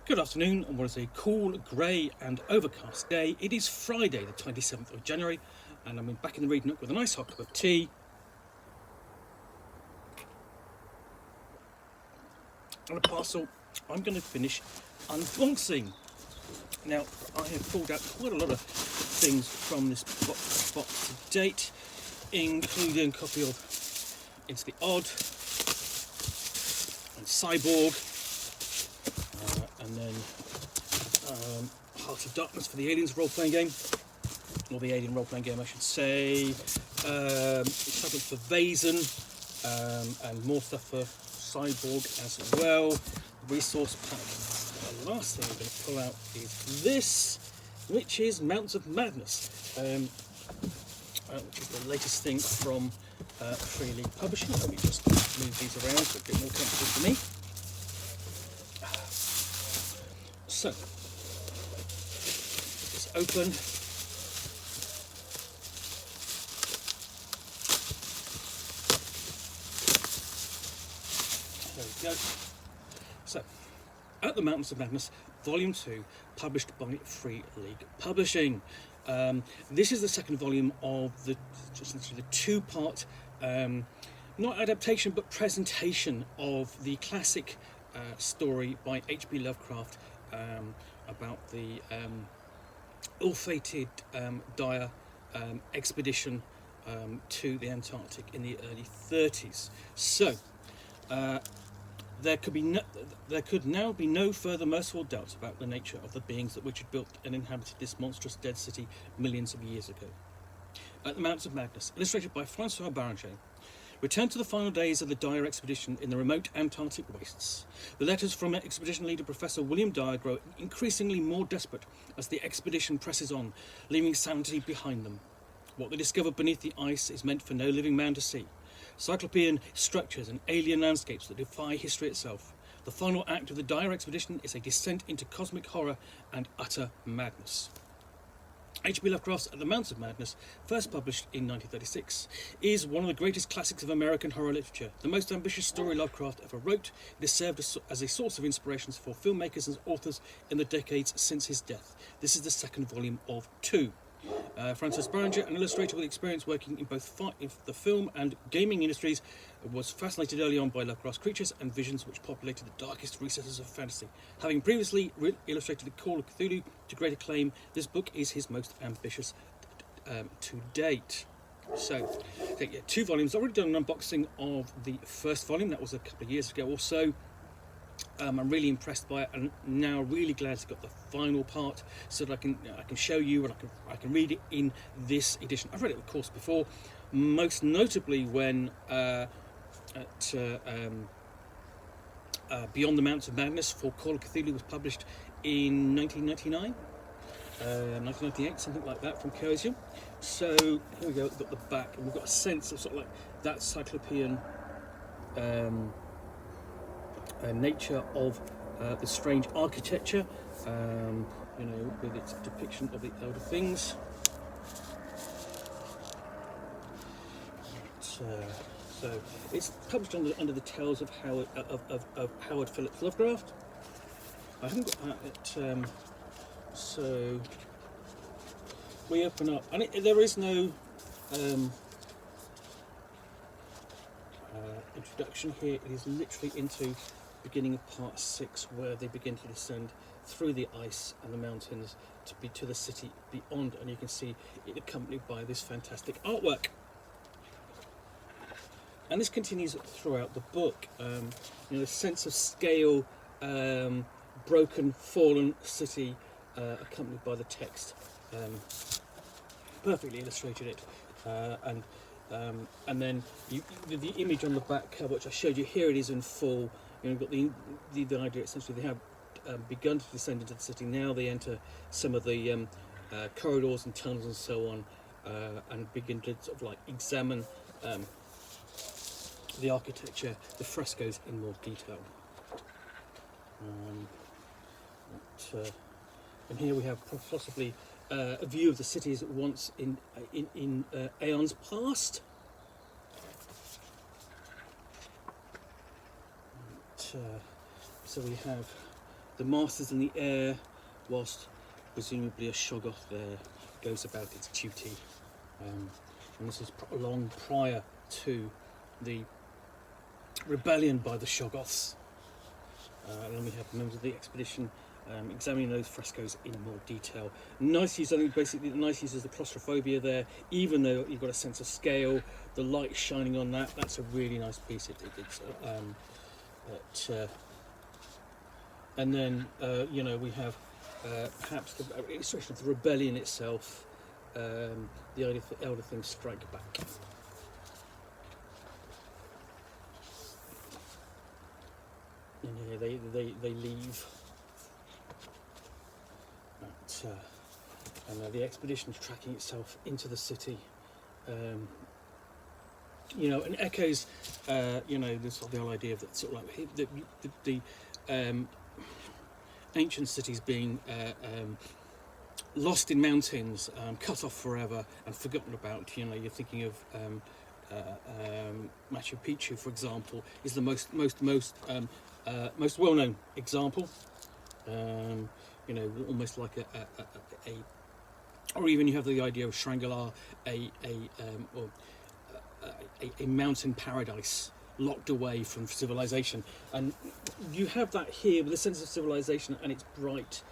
Good afternoon, on what is a cool, grey and overcast day. It is Friday, the 27th of January, and I'm back in the reading nook with a nice hot cup of tea. And a parcel I'm going to finish unboxing. Now, I have pulled out quite a lot of things from this box to date, including a copy of Into the Odd and Cyborg, and then Heart of Darkness for the Aliens role-playing game, or the Alien role-playing game I should say, something for Vazen, and more stuff for Cyborg as well, resource pack. The last thing I'm going to pull out is this, which is Mountains of Madness, which is the latest thing from Free League Publishing. Let me just move these around so it's a bit more comfortable for me. So, it's open. There we go. So, At the Mountains of Madness, Volume 2, published by Free League Publishing. This is the second volume of the two-part, not adaptation, but presentation of the classic story by H.P. Lovecraft about the ill-fated dire expedition to the Antarctic in the early 30s. So, there could now be no further merciful doubts about the nature of the beings which had built and inhabited this monstrous dead city millions of years ago. At the Mountains of Madness, illustrated by François Baranger, return to the final days of the Dyer expedition in the remote Antarctic wastes. The letters from expedition leader Professor William Dyer grow increasingly more desperate as the expedition presses on, leaving sanity behind them. What they discover beneath the ice is meant for no living man to see. Cyclopean structures and alien landscapes that defy history itself. The final act of the Dyer expedition is a descent into cosmic horror and utter madness. H.P. Lovecraft's At the Mountains of Madness, first published in 1936, is one of the greatest classics of American horror literature, the most ambitious story Lovecraft ever wrote. It has served as a source of inspirations for filmmakers and authors in the decades since his death. This is the second volume of two. François Baranger, an illustrator with experience working in both the film and gaming industries, was fascinated early on by Lovecraft's creatures and visions which populated the darkest recesses of fantasy. Having previously illustrated The Call of Cthulhu to great acclaim, this book is his most ambitious to date. So, two volumes. I've already done an unboxing of the first volume, that was a couple of years ago or so. I'm really impressed by it, and now really glad it's got the final part, so that I can show you and I can read it in this edition. I've read it, of course, before, most notably when at Beyond the Mountains of Madness for Call of Cthulhu was published in 1999, 1998, something like that, from Chaosium. So here we go. We've got the back, and we've got a sense of sort of like that cyclopean nature of the strange architecture, with its depiction of the elder things. So it's published under the Tales of Howard Phillips Lovecraft. I haven't got that. So we open up, and there is no introduction here. It is literally into beginning of part 6, where they begin to descend through the ice and the mountains to the city beyond, and you can see it accompanied by this fantastic artwork. And this continues throughout the book. The sense of scale, broken, fallen city, accompanied by the text, perfectly illustrated it, and then the image on the back cover, which I showed you here, it is in full. You've got the idea. Essentially, they have begun to descend into the city. Now they enter some of the corridors and tunnels and so on, and begin to sort of like examine the architecture, the frescoes in more detail. And here we have possibly a view of the cities once in aeons past. So we have the mast is in the air, whilst presumably a shoggoth there goes about its duty. And this is long prior to the rebellion by the shoggoths. And then we have members of the expedition examining those frescoes in more detail. Nice use, I think basically the nice use is the claustrophobia there, even though you've got a sense of scale, the light shining on that, that's a really nice piece. And then, you know, we have perhaps the illustration of the rebellion itself, the elder things strike back. And here they leave. And the expedition is tracking itself into the city. You know, and echoes, you know, this sort of the whole idea of that sort of like the ancient cities being lost in mountains, cut off forever and forgotten about. You know, you're thinking of Machu Picchu, for example, is the most well-known example. You know, almost like a or even you have the idea of Shangri-La, a mountain paradise locked away from civilization, and you have that here with a sense of civilization, and it's bright,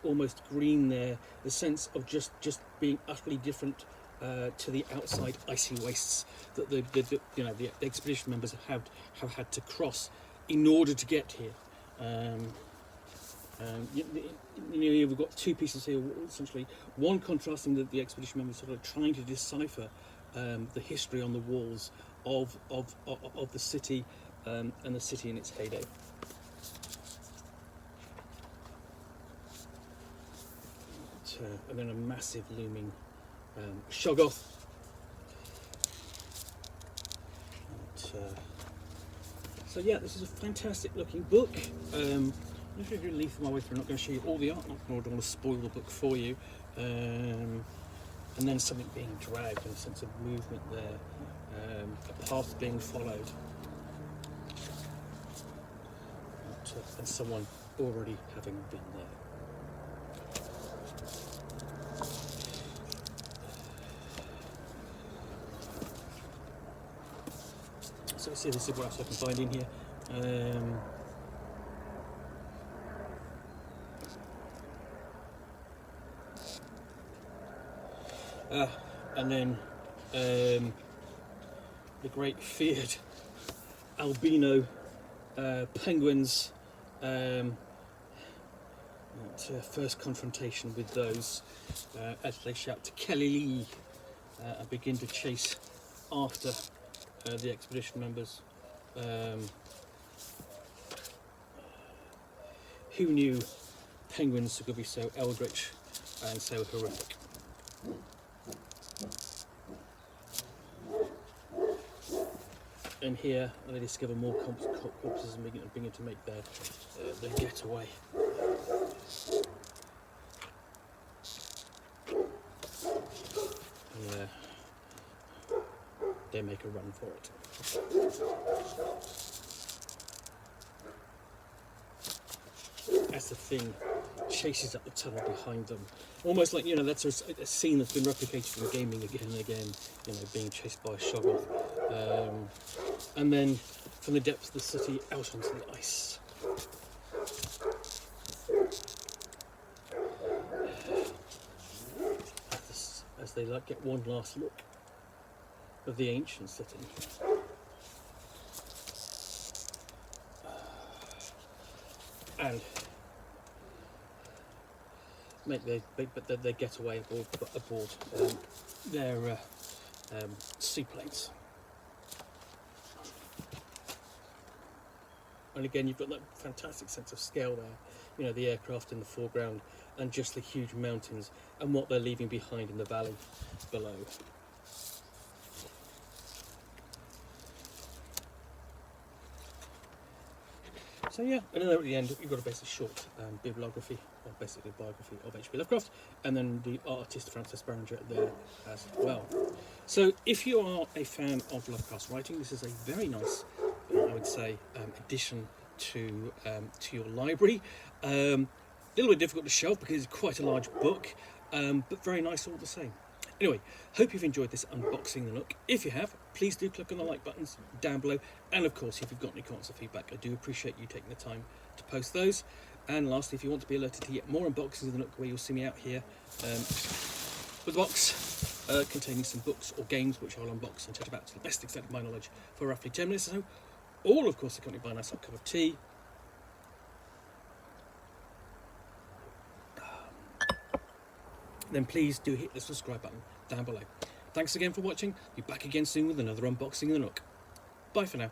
almost green there. The sense of just being utterly different to the outside icy wastes that the expedition members have had to cross in order to get here. You know, we've got two pieces here, essentially. One contrasting the expedition members sort of trying to decipher the history on the walls of the city and the city in its heyday. And then a massive looming shoggoth. So yeah, this is a fantastic looking book. I'm just going to leaf my way through. I'm not going to show you all the art, nor do I want to spoil the book for you. And then something being dragged and a sense of movement there, a path being followed, and someone already having been there. So let's see, this is what else I can find in here. And then the great feared albino penguins, first confrontation with those as they shout to Kelly Lee and begin to chase after the expedition members. Who knew penguins could be so eldritch and so horrific? And here they discover more corpses and begin to make their getaway. Yeah, they make a run for it. As the thing chases up the tunnel behind them, almost like, you know, that's a scene that's been replicated in gaming again and again. You know, being chased by a shoggoth. And then from the depths of the city out onto the ice. As they get one last look of the ancient city. And make their getaway aboard their seaplanes. And again, you've got that fantastic sense of scale there. You know, the aircraft in the foreground and just the huge mountains and what they're leaving behind in the valley below. So yeah, and then at the end, you've got a basic short bibliography, or basically biography of H.P. Lovecraft, and then the artist François Baranger there as well. So if you are a fan of Lovecraft's writing, this is a very nice, I would say, addition to your library. A little bit difficult to shelve because it's quite a large book, but very nice all the same. Anyway, hope you've enjoyed this unboxing the Nook. If you have, please do click on the like buttons down below. And of course, if you've got any comments or feedback, I do appreciate you taking the time to post those. And lastly, if you want to be alerted to get more unboxings of the Nook, where you'll see me out here with a box containing some books or games, which I'll unbox and chat about to the best extent of my knowledge for roughly 10 minutes or so, all of course accompanied by a nice hot cup of tea. Then please do hit the subscribe button down below. Thanks again for watching. Be back again soon with another unboxing of the Nook. Bye for now.